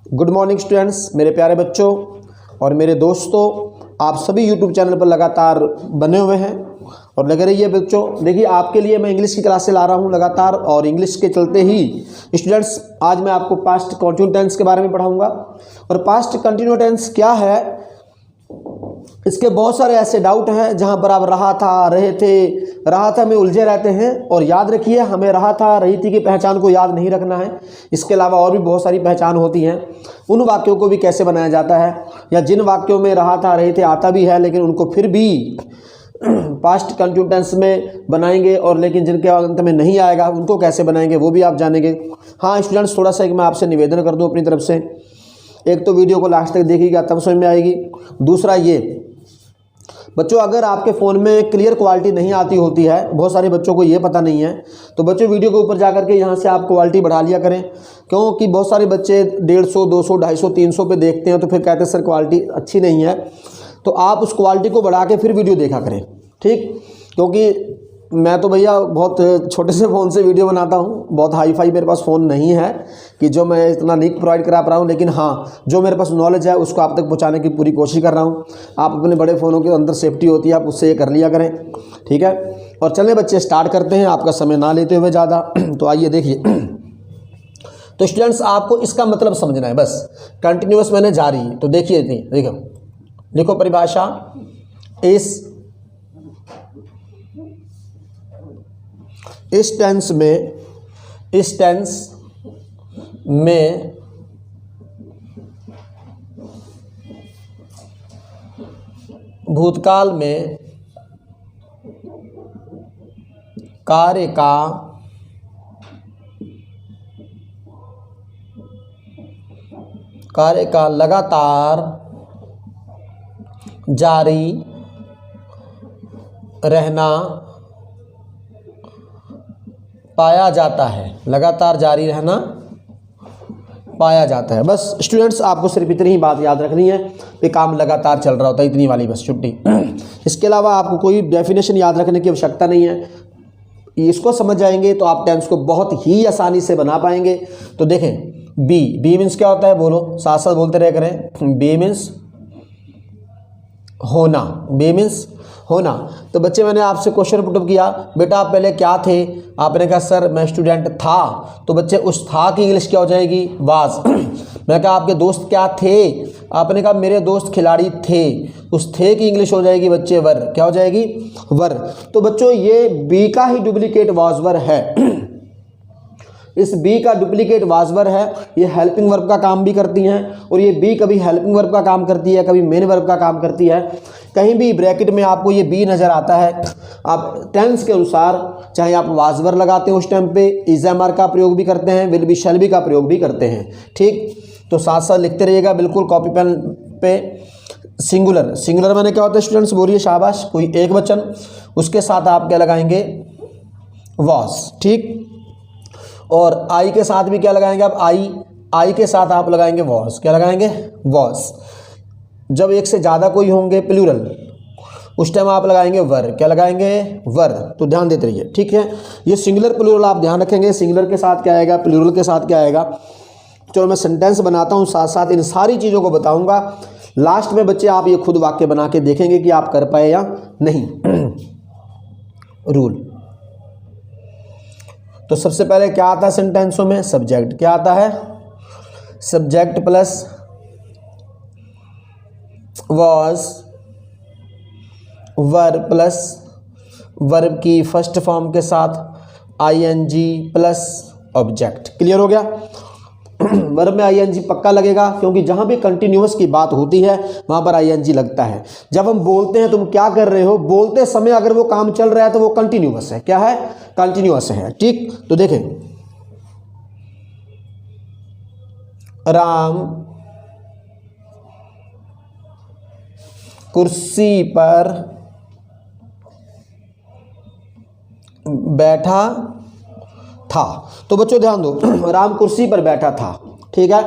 Good morning students, मेरे प्यारे बच्चों और मेरे दोस्तों, आप सभी यूट्यूब चैनल पर लगातार बने हुए हैं और लगे रहिए बच्चों। देखिए, आपके लिए मैं इंग्लिश की क्लासें ला रहा हूं लगातार, और इंग्लिश के चलते ही स्टूडेंट्स आज मैं आपको पास्ट कंटिन्यू टेंस के बारे में पढ़ाऊंगा। और पास्ट कंटिन्यू टेंस क्या है, इसके बहुत सारे ऐसे डाउट हैं जहां पर आप रहा था, रहे थे, रहा था में उलझे रहते हैं। और याद रखिए, हमें रहा था, रही थी की पहचान को याद नहीं रखना है। इसके अलावा और भी बहुत सारी पहचान होती हैं, उन वाक्यों को भी कैसे बनाया जाता है, या जिन वाक्यों में रहा था, रहे थे आता भी है लेकिन उनको फिर भी पास्ट कंटिन्यू टेंस में बनाएंगे, और लेकिन जिनके अंत में नहीं आएगा उनको कैसे बनाएंगे वो भी आप जानेंगे। हाँ स्टूडेंट्स, थोड़ा सा एक मैं आपसे निवेदन कर दूं अपनी तरफ से, एक तो वीडियो को लास्ट तक देखिएगा तब समझ में आएगी। दूसरा ये बच्चों, अगर आपके फ़ोन में क्लियर क्वालिटी नहीं आती होती है, बहुत सारे बच्चों को ये पता नहीं है, तो बच्चों वीडियो के ऊपर जाकर के यहाँ से आप क्वालिटी बढ़ा लिया करें, क्योंकि बहुत सारे बच्चे 150, 200, 250, 300 पे देखते हैं तो फिर कहते हैं सर क्वालिटी अच्छी नहीं है। तो आप उस क्वालिटी को बढ़ा के फिर वीडियो देखा करें, ठीक। क्योंकि मैं तो भैया बहुत छोटे से फ़ोन से वीडियो बनाता हूँ, बहुत हाई फाई मेरे पास फ़ोन नहीं है कि जो मैं इतना लीक प्रोवाइड करा पा रहा हूँ, लेकिन हाँ जो मेरे पास नॉलेज है उसको आप तक पहुँचाने की पूरी कोशिश कर रहा हूँ। आप अपने बड़े फ़ोनों के अंदर सेफ्टी होती है, आप उससे ये कर लिया करें, ठीक है। और चलें बच्चे, स्टार्ट करते हैं आपका समय ना लेते हुए ज़्यादा। तो आइए देखिए, तो स्टूडेंट्स आपको इसका मतलब समझना है बस। कंटिन्यूअस मैंने जारी, तो देखिए देखो, लिखो परिभाषा, इस टेंस में भूतकाल में कार्य का लगातार जारी रहना पाया जाता है, लगातार जारी रहना पाया जाता है। बस स्टूडेंट्स आपको सिर्फ इतनी ही बात याद रखनी है कि काम लगातार चल रहा होता है, इतनी वाली बस छुट्टी। इसके अलावा आपको कोई डेफिनेशन याद रखने की आवश्यकता नहीं है। इसको समझ जाएंगे तो आप टेंस को बहुत ही आसानी से बना पाएंगे। तो देखें, बी मीन्स क्या होता है, बोलो, साथ साथ बोलते रहे करें। बी मीन्स होना, बी मीन्स होना। तो बच्चे, मैंने आपसे क्वेश्चन पुटअप किया, बेटा आप पहले क्या थे? आपने कहा सर मैं स्टूडेंट था। तो बच्चे उस था की इंग्लिश क्या हो जाएगी? वाज। मैं कहा आपके दोस्त क्या थे? आपने कहा मेरे दोस्त खिलाड़ी थे। उस थे की इंग्लिश हो जाएगी बच्चे वर। क्या हो जाएगी? वर। तो बच्चों ये बी का ही डुप्लीकेट वाज वर है। इस बी का डुप्लीकेट वाज वर है। ये हेल्पिंग वर्ब का काम भी करती हैं, और ये बी कभी हेल्पिंग वर्ब का काम करती है, कभी मेन वर्ब का काम करती है। कहीं भी ब्रैकेट में आपको ये बी नज़र आता है, आप टेंस के अनुसार चाहे आप वाज वर लगाते हो उस टाइम पे, इज एम आर का प्रयोग भी करते हैं, विल बी शैल बी का प्रयोग भी करते हैं, ठीक। तो साथ साथ लिखते रहिएगा बिल्कुल कॉपी पेन पे। सिंगुलर मैंने क्या होता है स्टूडेंट्स, बोलिए शाबाश। कोई एक वचन, उसके साथ आप क्या लगाएंगे? वॉज, ठीक। और आई के साथ भी क्या लगाएंगे आप? आई के साथ आप लगाएंगे वॉज। क्या लगाएंगे? वॉज। जब एक से ज़्यादा कोई होंगे प्लूरल, उस टाइम आप लगाएंगे वर। क्या लगाएंगे? वर। तो ध्यान देते रहिए, ठीक है। ये सिंगुलर प्लूरल आप ध्यान रखेंगे, सिंगुलर के साथ क्या आएगा, प्लूरल के साथ क्या आएगा। चलो मैं सेंटेंस बनाता हूँ, साथ साथ इन सारी चीज़ों को बताऊँगा। लास्ट में बच्चे आप ये खुद वाक्य बना के देखेंगे कि आप कर पाए या नहीं। रूल। तो सबसे पहले क्या आता है सेंटेंसों में? सब्जेक्ट। क्या आता है? Subject plus was, verb plus verb की फर्स्ट फॉर्म के साथ आईएनजी प्लस ऑब्जेक्ट। क्लियर हो गया? वर्ब में आईएनजी पक्का लगेगा, क्योंकि जहां भी कंटिन्यूअस की बात होती है वहां पर आईएनजी लगता है। जब हम बोलते हैं तुम क्या कर रहे हो, बोलते समय अगर वो काम चल रहा है तो वो कंटिन्यूअस है। क्या है? कंटिन्यूअस है, ठीक। तो देखें, राम कुर्सी पर बैठा था। तो बच्चों ध्यान दो, राम कुर्सी पर बैठा था, ठीक है।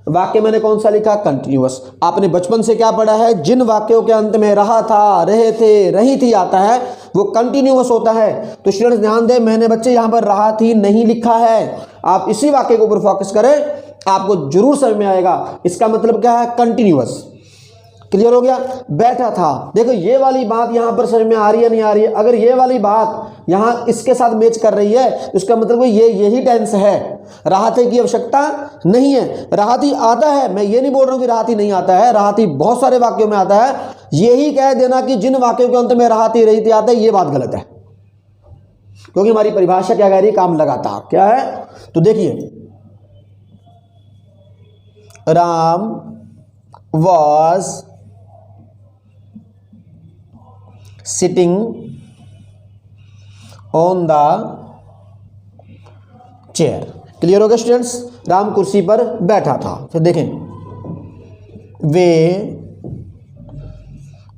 वाक्य मैंने कौन सा लिखा? कंटिन्यूअस। आपने बचपन से क्या पढ़ा है? जिन वाक्यों के अंत में रहा था, रहे थे, रही थी आता है वो कंटिन्यूअस होता है। तो स्टूडेंट्स ध्यान दें, मैंने बच्चे यहाँ पर रहा थी नहीं लिखा है। आप इसी वाक्य के ऊपर फोकस करें आपको जरूर समझ में आएगा। इसका मतलब क्या है? कंटिन्यूअस। क्लियर हो गया? बैठा था, देखो ये वाली बात यहां पर समझ में आ रही है नहीं आ रही है? अगर ये वाली बात यहां इसके साथ मैच कर रही है तो इसका मतलब ये यही टेंस है। राहत की आवश्यकता नहीं है। राहती आता है, मैं ये नहीं बोल रहा हूं कि राहती नहीं आता है, राहती बहुत सारे वाक्यों में आता है। यही कह देना कि जिन वाक्यों के अंत में राहती रही आता है, ये बात गलत है, क्योंकि हमारी परिभाषा क्या कह रही है? काम लगातार। क्या है? तो देखिए, Ram was sitting on the chair. Clear हो गया स्टूडेंट्स? राम कुर्सी पर बैठा था। फिर देखें, वे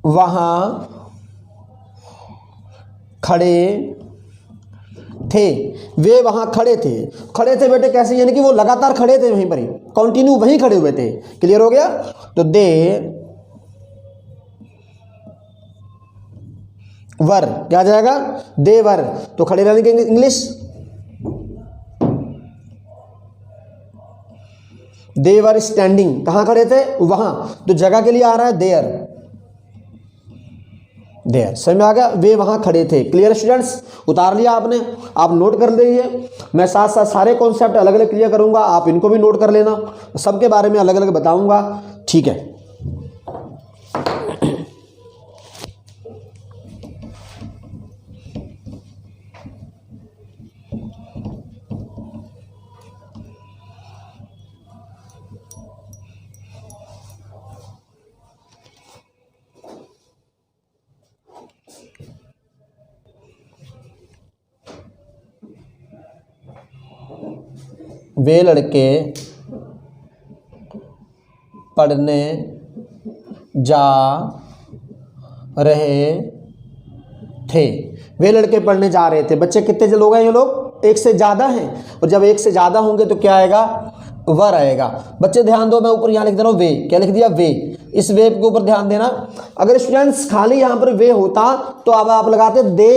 वहां खड़े थे। वे वहां खड़े थे। खड़े थे बेटे कैसे? यानी कि वो लगातार खड़े थे, वहीं पर ही कंटिन्यू वहीं खड़े हुए थे। क्लियर हो गया? तो दे वर क्या आ जाएगा? दे वर। तो खड़े रहने की इंग्लिश दे वर स्टैंडिंग। कहां खड़े थे? वहां। तो जगह के लिए आ रहा है देयर। देयर समझ में आ गया? वे वहां खड़े थे। Clear students? उतार लिया आपने? आप नोट कर लीजिए। मैं साथ साथ सारे कॉन्सेप्ट अलग अलग क्लियर करूंगा, आप इनको भी नोट कर लेना। सबके बारे में अलग अलग बताऊंगा। ठीक है? वे लड़के पढ़ने जा रहे थे। वे लड़के पढ़ने जा रहे थे। बच्चे कितने लोग हैं? ये लोग एक से ज़्यादा हैं, और जब एक से ज़्यादा होंगे तो क्या आएगा? वर आएगा। बच्चे ध्यान दो, मैं ऊपर यहाँ लिख दे रहा हूँ वे। क्या लिख दिया? वे। इस वे के ऊपर ध्यान देना। अगर स्टूडेंट्स खाली यहाँ पर वे होता तो अब आप लगाते दे,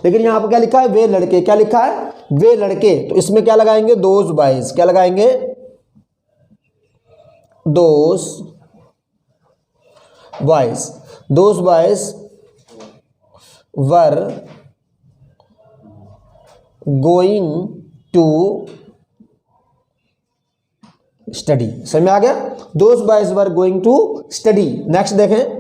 लेकिन यहाँ पर क्या लिखा है? वे लड़के। क्या लिखा है? वे लड़के। तो इसमें क्या लगाएंगे? Those boys. क्या लगाएंगे? Those boys. Those boys were going to study. समझ में आ गया? Those boys were going to study. Next देखें,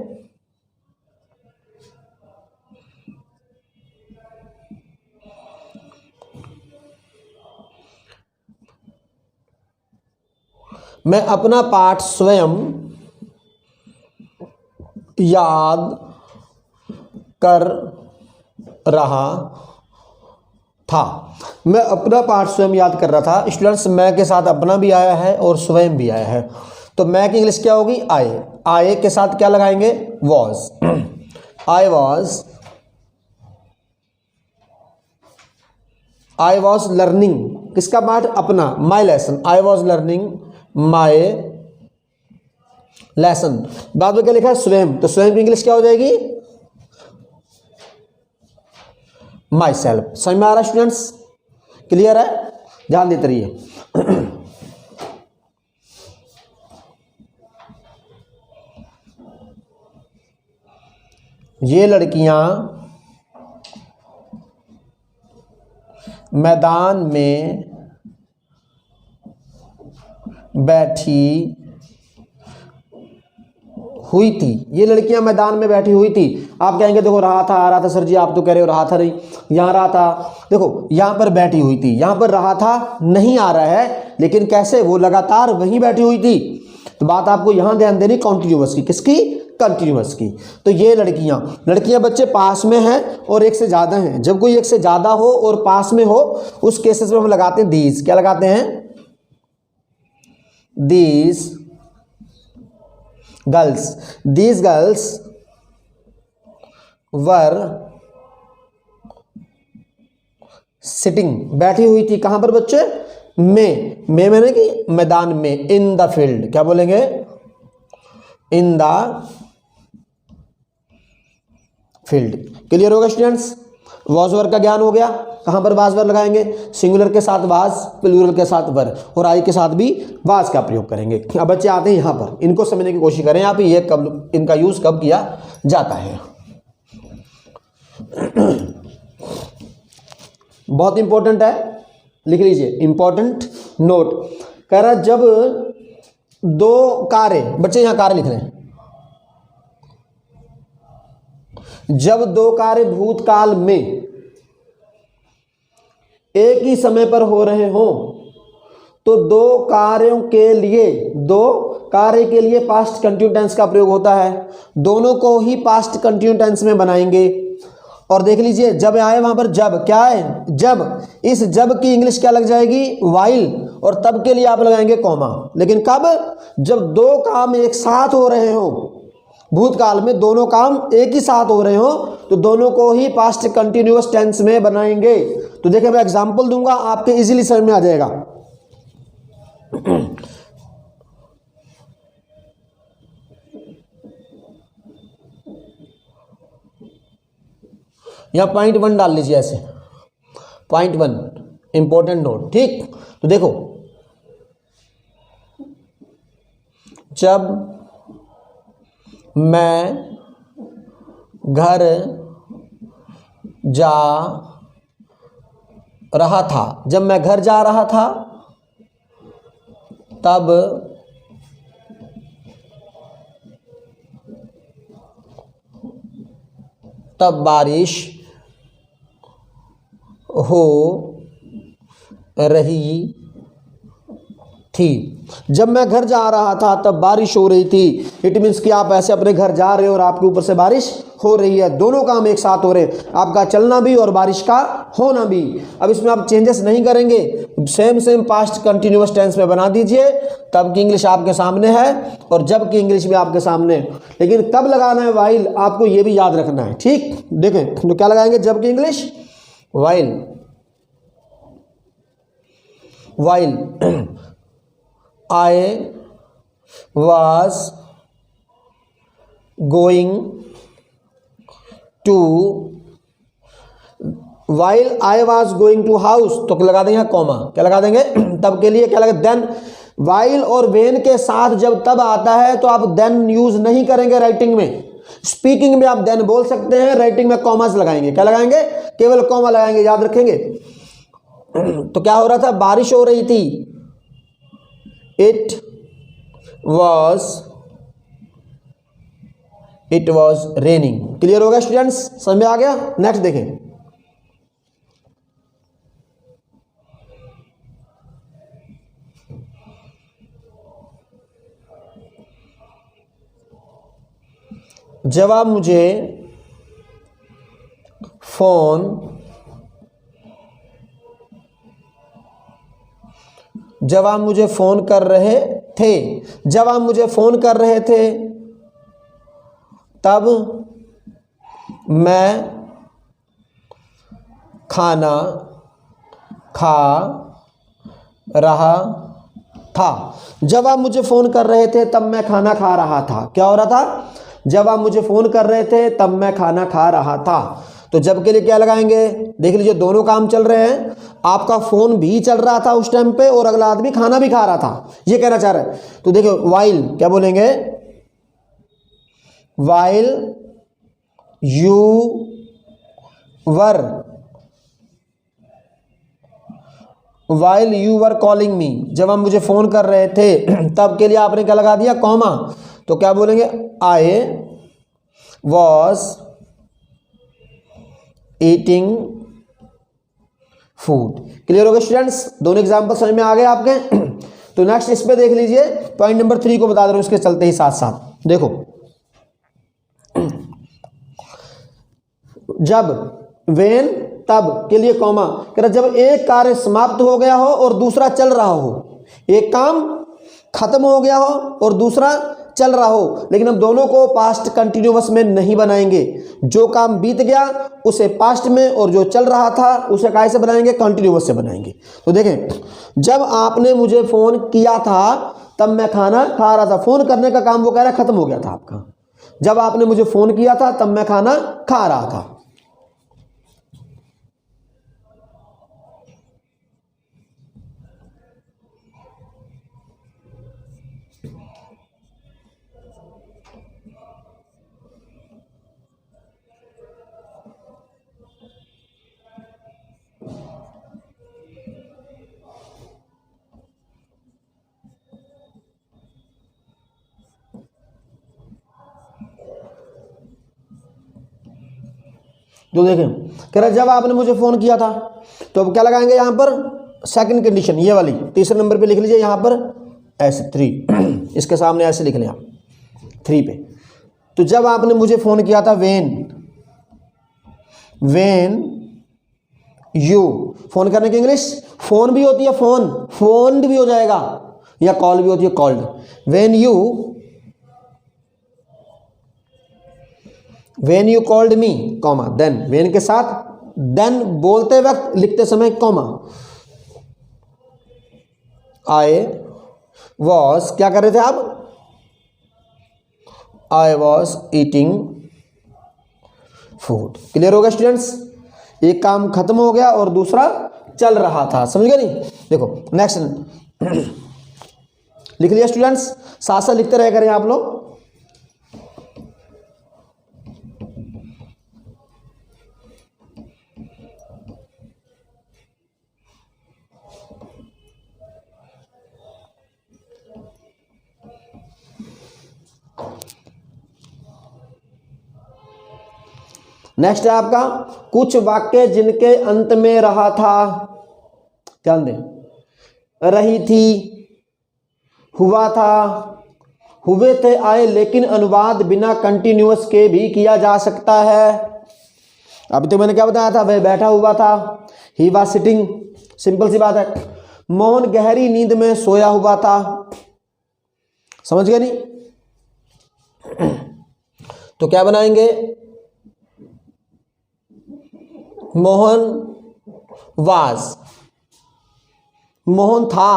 मैं अपना पाठ स्वयं याद कर रहा था। मैं अपना पाठ स्वयं याद कर रहा था। स्टूडेंट्स, मैं के साथ अपना भी आया है और स्वयं भी आया है, तो मैं की इंग्लिश क्या होगी? आए। आए के साथ क्या लगाएंगे? वॉज। I was learning. किसका पाठ? अपना। माई lesson. I was learning my lesson. बाद में क्या लिखा है? स्वयं। तो स्वयं की इंग्लिश क्या हो जाएगी? My self. समझ में आ रहा है स्टूडेंट्स? क्लियर है? ध्यान देते रहिए। ये लड़कियां मैदान में बैठी हुई थी। ये लड़कियां मैदान में बैठी हुई थी। आप कहेंगे देखो रहा था, आ रहा था। सर जी आप तो कह रहे हो रहा था नहीं, यहाँ रहा था। देखो यहाँ पर बैठी हुई थी, यहाँ पर रहा था नहीं आ रहा है, लेकिन कैसे? वो लगातार वहीं बैठी हुई थी। तो बात आपको यहाँ ध्यान देनी कंटिन्यूअस की। किसकी? कंटिन्यूअस की। तो ये लड़कियां बच्चे पास में हैं और एक से ज़्यादा हैं। जब कोई एक से ज़्यादा हो और पास में हो, उस केसेस में हम लगाते हैं दीज। क्या लगाते हैं? These girls were sitting. बैठी हुई थी। कहां पर बच्चे? में मैंने कि मैदान में। In the field. क्या बोलेंगे? In the field. क्लियर होगा स्टूडेंट्स? वॉज वर का ज्ञान हो गया। कहाँ पर वाज वर लगाएंगे? सिंगुलर के साथ वाज, प्लूरल के साथ वर, और आई के साथ भी वाज का प्रयोग करेंगे। अब बच्चे आते हैं यहाँ पर, इनको समझने की कोशिश करें यहाँ पे ये कब, इनका यूज कब किया जाता है। बहुत इंपॉर्टेंट है, लिख लीजिए, इंपॉर्टेंट नोट। कह रहा जब दो कारें, बच्चे यहाँ कारें लिख रहे हैं, जब दो कारें भूतकाल में एक ही समय पर हो रहे हों तो दो कार्यों के लिए पास्ट कंटिन्यू टेंस का प्रयोग होता है। दोनों को ही पास्ट कंटिन्यू टेंस में बनाएंगे। और देख लीजिए जब आए वहां पर जब, क्या है? जब। इस जब की इंग्लिश क्या लग जाएगी? वाइल। और तब के लिए आप लगाएंगे कॉमा। लेकिन कब? जब दो काम एक साथ हो रहे हो, भूतकाल में दोनों काम एक ही साथ हो रहे हो तो दोनों को ही पास्ट कंटिन्यूअस टेंस में बनाएंगे। तो देखिए मैं एग्जांपल दूंगा, आपके इजीली समझ में आ जाएगा। यहां पॉइंट 1 डाल लीजिए, ऐसे पॉइंट 1 इंपॉर्टेंट नोट, ठीक। तो देखो जब मैं घर जा रहा था, जब मैं घर जा रहा था तब बारिश हो रही थी। जब मैं घर जा रहा था तब बारिश हो रही थी। इट मीन्स कि आप ऐसे अपने घर जा रहे हो और आपके ऊपर से बारिश हो रही है, दोनों काम एक साथ हो रहे हैं, आपका चलना भी और बारिश का होना भी। अब इसमें आप चेंजेस नहीं करेंगे, सेम पास्ट कंटिन्यूअस टेंस में बना दीजिए। तब की इंग्लिश आपके सामने है और जब की इंग्लिश भी आपके सामने है, लेकिन कब लगाना है वाइल, आपको ये भी याद रखना है, ठीक। देखें तो क्या लगाएंगे? जब की English while. I was going to, while I was going to house, तो लगा देंगे कॉमा। क्या लगा देंगे? तब के लिए क्या लगा? देन। while और when के साथ जब तब आता है तो आप देन यूज नहीं करेंगे राइटिंग में। स्पीकिंग में आप देन बोल सकते हैं, राइटिंग में कॉमास लगाएंगे। क्या लगाएंगे? केवल कॉमा लगाएंगे, याद रखेंगे। तो क्या हो रहा था? बारिश हो रही थी। It was raining। क्लियर होगा स्टूडेंट्स? समझ में आ गया? नेक्स्ट देखें। जब आप मुझे फोन कर रहे थे, जब आप मुझे फोन कर रहे थे तब मैं खाना खा रहा था। जब आप मुझे फोन कर रहे थे तब मैं खाना खा रहा था। क्या हो रहा था? जब आप मुझे फोन कर रहे थे तब मैं खाना खा रहा था। तो जब के लिए क्या लगाएंगे? देख लीजिए दोनों काम चल रहे हैं, आपका फोन भी चल रहा था उस टाइम पे और अगला आदमी खाना भी खा रहा था, ये कहना चाह रहा है। तो देखो वाइल क्या बोलेंगे? While you were calling me, जब हम मुझे फोन कर रहे थे तब के लिए आपने क्या लगा दिया? कॉमा। तो क्या बोलेंगे? I was eating food. Clear हो गया स्टूडेंट्स? दोनों एग्जाम्पल समझ में आ गए आपके? तो नेक्स्ट इस पे देख लीजिए, पॉइंट नंबर 3 को बता दे रहा हूं इसके चलते ही साथ साथ। देखो जब, वेन, तब के लिए कॉमा। कह रहा जब एक कार्य समाप्त हो गया हो और दूसरा चल रहा हो, एक काम खत्म हो गया हो और दूसरा चल रहा हो, लेकिन हम दोनों को पास्ट कंटिन्यूअस में नहीं बनाएंगे। जो काम बीत गया उसे पास्ट में और जो चल रहा था उसे कैसे बनाएंगे? कंटिन्यूअस से बनाएंगे। तो देखें जब आपने मुझे फोन किया था तब मैं खाना खा रहा था। फोन करने का काम वो कह रहा है खत्म हो गया था आपका। जब आपने मुझे फोन किया था तब मैं खाना खा रहा था। जो देखें कह रहा जब आपने मुझे फ़ोन किया था, तो अब क्या लगाएंगे यहाँ पर सेकंड कंडीशन ये वाली, तीसरे नंबर पे लिख लीजिए यहाँ पर S3 इसके सामने ऐसे लिख लें आप 3 पे। तो जब आपने मुझे फ़ोन किया था वेन यू, फ़ोन करने की इंग्लिश फ़ोन भी होती है, फोन भी हो जाएगा, या कॉल भी होती है called. When you called me comma then, when के साथ देन बोलते वक्त लिखते समय कॉमा, आई वॉज क्या कर रहे थे आप, I was eating food. Clear होगा स्टूडेंट्स, एक काम खत्म हो गया और दूसरा चल रहा था, समझ गए नहीं। देखो नेक्स्ट लिख लिया स्टूडेंट्स, साथ साथ लिखते रह करें आप लोग। नेक्स्ट है आपका कुछ वाक्य जिनके अंत में रहा था, ध्यान दें, रही थी, हुआ था, हुए थे, आए, लेकिन अनुवाद बिना कंटिन्यूअस के भी किया जा सकता है। अभी तो मैंने क्या बताया था, वह बैठा हुआ था, ही वाज सिटिंग, सिंपल सी बात है। मोहन गहरी नींद में सोया हुआ था, समझ गए नहीं। तो क्या बनाएंगे, मोहन वाज, मोहन था,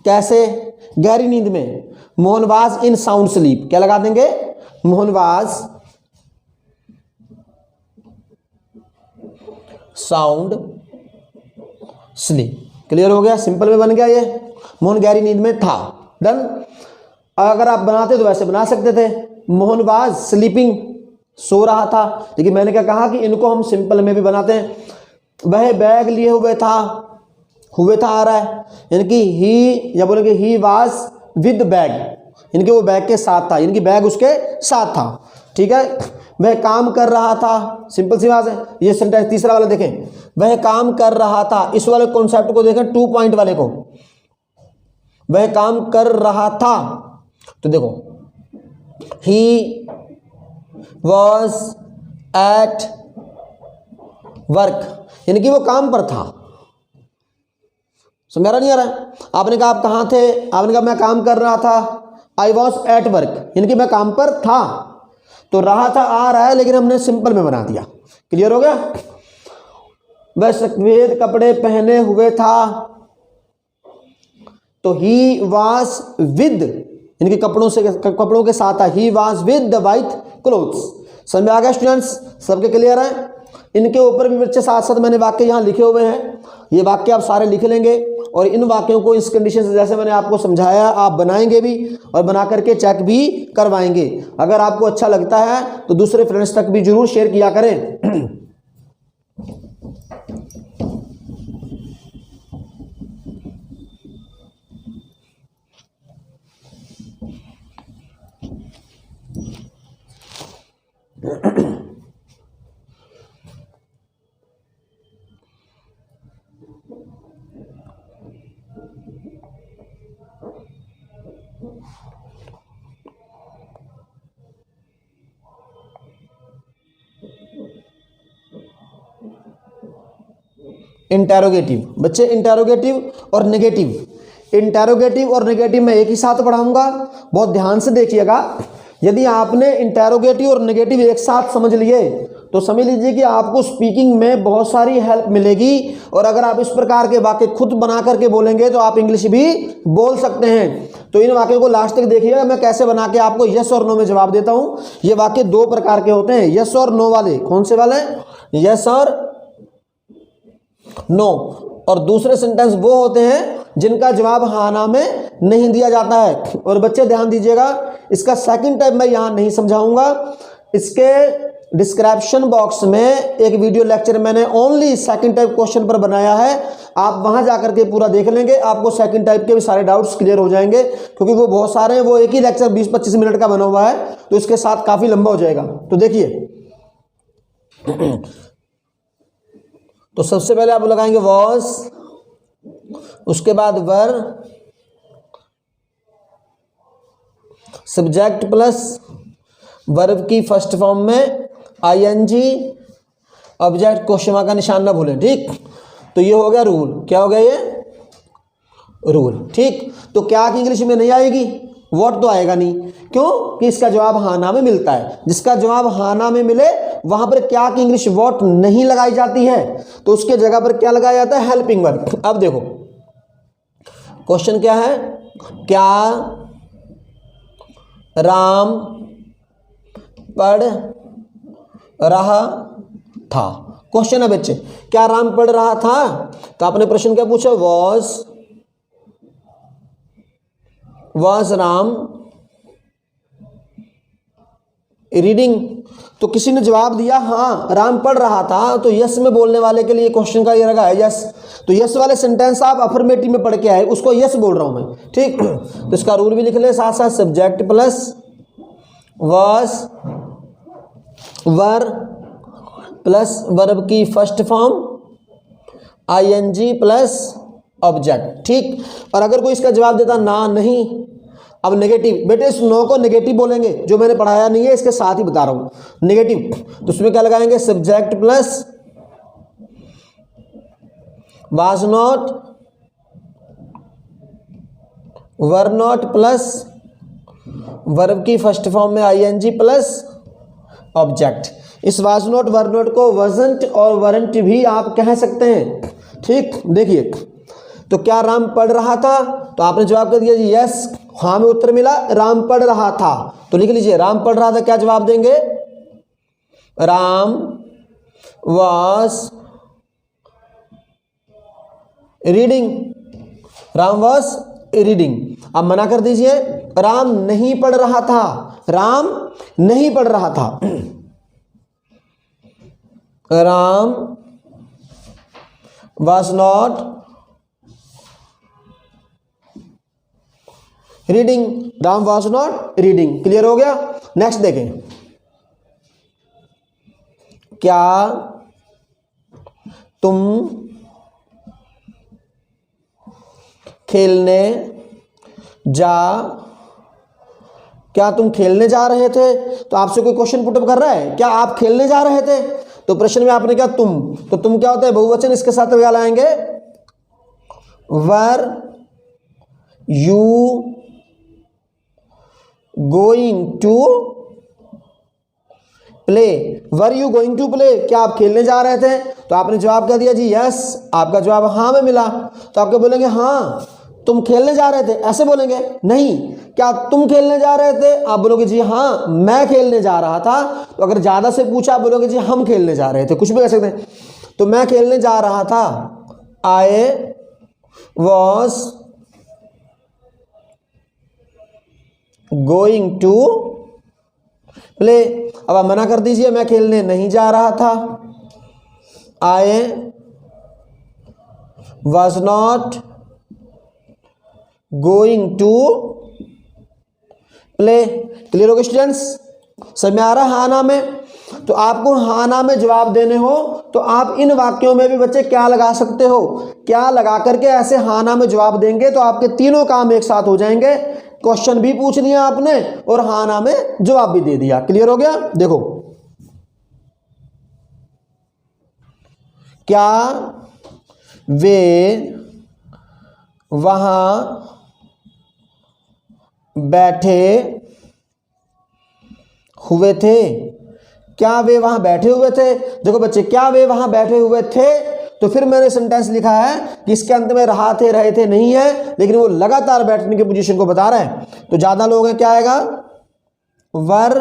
कैसे, गहरी नींद में। Mohan was in sound sleep, क्या लगा देंगे, Mohan was sound sleep. Clear हो गया, सिंपल में बन गया ये, मोहन गहरी नींद में था, डन। अगर आप बनाते तो वैसे बना सकते थे, मोहन वाज स्लीपिंग, सो रहा था, लेकिन मैंने क्या कहा कि इनको हम सिंपल में भी बनाते हैं। वह बैग लिए हुए था, हुए था आ रहा है, यानी कि ही, या बोलेंगे ही वाज विद बैग, इनके वो बैग के साथ था, इनकी बैग उसके साथ था, ठीक है। वह काम कर रहा था, सिंपल सी बात है। ये सेंटेंस तीसरा वाला देखें, वह काम कर रहा था, इस वाले कॉन्सेप्ट को देखें, 2 पॉइंट वाले को, वह काम कर रहा था, तो देखो ही वॉज एट वर्क, यानी कि वो काम पर था। समझ नहीं आ रहा है, आपने कहा आप कहाँ थे, आपने कहा मैं काम कर रहा था, आई वॉज एट वर्क, यानी कि मैं काम पर था। तो रहा था आ रहा है, लेकिन हमने सिंपल में बना दिया। क्लियर हो गया। वह सफेद कपड़े पहने हुए था, तो ही वॉज विद, इनके कपड़ों के साथ था, he was with the white clothes. समझ में आ गया स्टूडेंट्स, सबके क्लियर है। इनके ऊपर भी बच्चे साथ साथ मैंने वाक्य यहाँ लिखे हुए हैं, ये वाक्य आप सारे लिख लेंगे और इन वाक्यों को इस कंडीशन से जैसे मैंने आपको समझाया आप बनाएंगे भी और बना करके चेक भी करवाएंगे। अगर आपको अच्छा लगता है तो दूसरे फ्रेंड्स तक भी जरूर शेयर किया करें। इंटेरोगेटिव, बच्चे इंटेरोगेटिव और नेगेटिव, इंटेरोगेटिव और नेगेटिव मैं एक ही साथ पढ़ाऊंगा, बहुत ध्यान से देखिएगा। यदि आपने इंटेरोगेटिव और नेगेटिव एक साथ समझ लिए तो समझ लीजिए कि आपको स्पीकिंग में बहुत सारी हेल्प मिलेगी। और अगर आप इस प्रकार के वाक्य खुद बना करके बोलेंगे तो आप इंग्लिश भी बोल सकते हैं। तो इन वाक्यों को लास्ट तक देखिएगा, मैं कैसे बना के आपको यस और नो में जवाब देता हूं। ये वाक्य 2 प्रकार के होते हैं, यस और नो वाले। कौन से वाले, यस और नो। और दूसरे सेंटेंस वो होते हैं जिनका जवाब हाँ ना में नहीं दिया जाता है। और बच्चे ध्यान दीजिएगा, इसका सेकंड टाइप मैं यहां नहीं समझाऊंगा, इसके डिस्क्रिप्शन बॉक्स में एक वीडियो लेक्चर मैंने ओनली सेकंड टाइप क्वेश्चन पर बनाया है, आप वहां जाकर के पूरा देख लेंगे, आपको सेकंड टाइप के भी सारे डाउट्स क्लियर हो जाएंगे, क्योंकि वो बहुत सारे हैं। वो एक ही लेक्चर 20-25 मिनट का बना हुआ है, तो इसके साथ काफी लंबा हो जाएगा। तो देखिए तो सबसे पहले आप लगाएंगे वॉज, उसके बाद वर, सब्जेक्ट प्लस वर्ब की फर्स्ट फॉर्म में आईएनजी, ऑब्जेक्ट क्वेश्चन मार्क का निशान ना भूलें, ठीक। तो ये हो गया रूल। क्या हो गया ये रूल, ठीक। तो क्या की इंग्लिश में नहीं आएगी, व्हाट तो आएगा नहीं, क्यों कि इसका जवाब हाँ ना में मिलता है। जिसका जवाब हाँ ना में मिले वहां पर क्या की इंग्लिश व्हाट नहीं लगाई जाती है, तो उसके जगह पर क्या लगाया जाता है, हेल्पिंग वर्ब। अब देखो क्वेश्चन क्या है, क्या राम पढ़ रहा था। क्वेश्चन है बच्चे, क्या राम पढ़ रहा था, तो आपने प्रश्न क्या पूछा, वॉज राम रीडिंग। तो किसी ने जवाब दिया हाँ राम पढ़ रहा था, तो यस में बोलने वाले के लिए क्वेश्चन का ये लगा है यस। तो यस वाले सेंटेंस आप अफर्मेटिव में पढ़ के आए, उसको यस बोल रहा हूं मैं, ठीक। तो इसका रूल भी लिख ले साथ साथ, subject plus was, were plus verb की first form ING plus object, ठीक। और अगर कोई इसका जवाब देता ना नहीं, अब नेगेटिव, बेटे इस नो को नेगेटिव बोलेंगे, जो मैंने पढ़ाया नहीं है इसके साथ ही बता रहा हूं नेगेटिव। तो उसमें क्या लगाएंगे, subject plus was not, were not plus verb की फर्स्ट फॉर्म में आईएनजी प्लस ऑब्जेक्ट। इस वाज नॉट वर नॉट को वजंट और वरंट भी आप कह सकते हैं, ठीक। देखिए, तो क्या राम पढ़ रहा था, तो आपने जवाब कर दिया जी यस, हाँ में उत्तर मिला राम पढ़ रहा था। तो लिख लीजिए राम पढ़ रहा था, क्या जवाब देंगे, Ram was reading, Ram was reading. अब मना कर दीजिए, राम नहीं पढ़ रहा था, राम नहीं पढ़ रहा था, Ram was not reading, Ram was not reading. Clear हो गया। नेक्स्ट देखें, क्या तुम खेलने क्या तुम खेलने जा रहे थे। तो आपसे कोई क्वेश्चन पुटअप कर रहा है, क्या आप खेलने जा रहे थे, तो प्रश्न में आपने क्या तुम, तो तुम क्या होता है बहुवचन, इसके साथ क्या लाएंगे, were you going to play, were you going to play, क्या आप खेलने जा रहे थे। तो आपने जवाब क्या दिया जी यस, आपका जवाब हाँ में मिला। तो आप क्या बोलेंगे, हाँ तुम खेलने जा रहे थे, ऐसे बोलेंगे नहीं। क्या तुम खेलने जा रहे थे, आप बोलोगे जी हाँ मैं खेलने जा रहा था। तो अगर ज्यादा से पूछा आप बोलोगे जी हम खेलने जा रहे थे, कुछ भी कह सकते हैं। तो मैं खेलने जा रहा था, I was going to play. अब आप मना कर दीजिए, मैं खेलने नहीं जा रहा था, I was not going to play. Clear हो गया स्टूडेंट्स, समझ में आ रहा है हाँ ना में। तो आपको हाँ ना में जवाब देने हो तो आप इन वाक्यों में भी बच्चे क्या लगा सकते हो, क्या लगा करके ऐसे हाँ ना में जवाब देंगे तो आपके तीनों काम एक साथ हो जाएंगे। क्वेश्चन भी पूछ लिया आपने और हाँ ना में जवाब भी दे दिया। क्लियर हो गया। देखो, क्या वे वहां बैठे हुए थे, क्या वे वहां बैठे हुए थे। देखो बच्चे, क्या वे वहां बैठे हुए थे, तो फिर मैंने सेंटेंस लिखा है कि इसके अंत में रहा थे रहे थे नहीं है, लेकिन वो लगातार बैठने की पोजीशन को बता रहा है। तो ज्यादा लोग हैं, क्या आएगा, were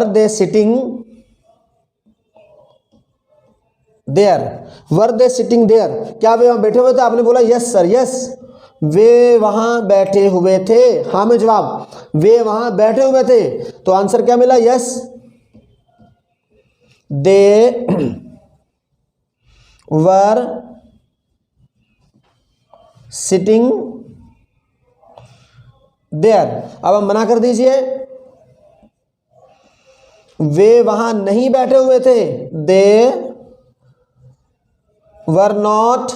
they sitting there, were they sitting there, क्या वे वहां बैठे हुए थे। आपने बोला यस सर, यस वे वहां बैठे हुए थे, हाँ में जवाब वे वहां बैठे हुए थे। तो आंसर क्या मिला, yes they were sitting there. अब हम मना कर दीजिए, वे वहां नहीं बैठे हुए थे, दे वर नॉट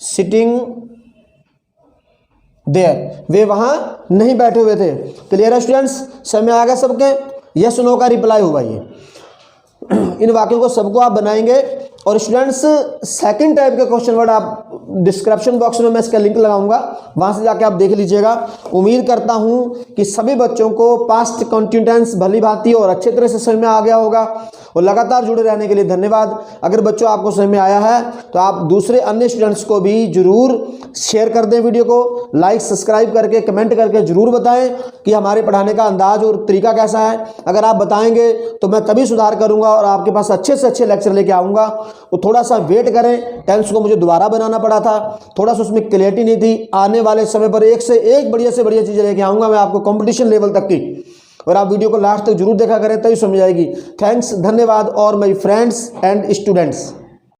सिटिंग देयर, वे वहां नहीं बैठे हुए थे। क्लियर है स्टूडेंट्स, समझ में आ गया सबके? यस नो का रिप्लाई होगा ये। इन वाक्यों को सबको आप बनाएंगे। और स्टूडेंट्स सेकंड टाइप के क्वेश्चन वर्ड आप डिस्क्रिप्शन बॉक्स में मैं इसका लिंक लगाऊंगा, वहां से जाके आप देख लीजिएगा। उम्मीद करता हूं कि सभी बच्चों को पास्ट कंटिन्यूटेंस भली भांति और अच्छे तरह से समझ में आ गया होगा। और लगातार जुड़े रहने के लिए धन्यवाद। अगर बच्चों आपको समझ में आया है तो आप दूसरे अन्य स्टूडेंट्स को भी जरूर शेयर कर दें, वीडियो को लाइक सब्सक्राइब करके कमेंट करके जरूर बताएं कि हमारे पढ़ाने का अंदाज और तरीका कैसा है। अगर आप बताएंगे तो मैं तभी सुधार करूंगा और आपके पास अच्छे से अच्छे लेक्चर लेके आऊँगा। तो थोड़ा सा वेट करें, टेंस को मुझे दोबारा बनाना पड़ा था, थोड़ा सा उसमें क्लैरिटी नहीं थी। आने वाले समय पर एक से एक बढ़िया से बढ़िया चीज़ें लेके आऊँगा मैं आपको कंपटीशन लेवल तक की। और आप वीडियो को लास्ट तक जरूर देखा करें, तभी समझ आएगी। थैंक्स, धन्यवाद और माय फ्रेंड्स एंड स्टूडेंट्स।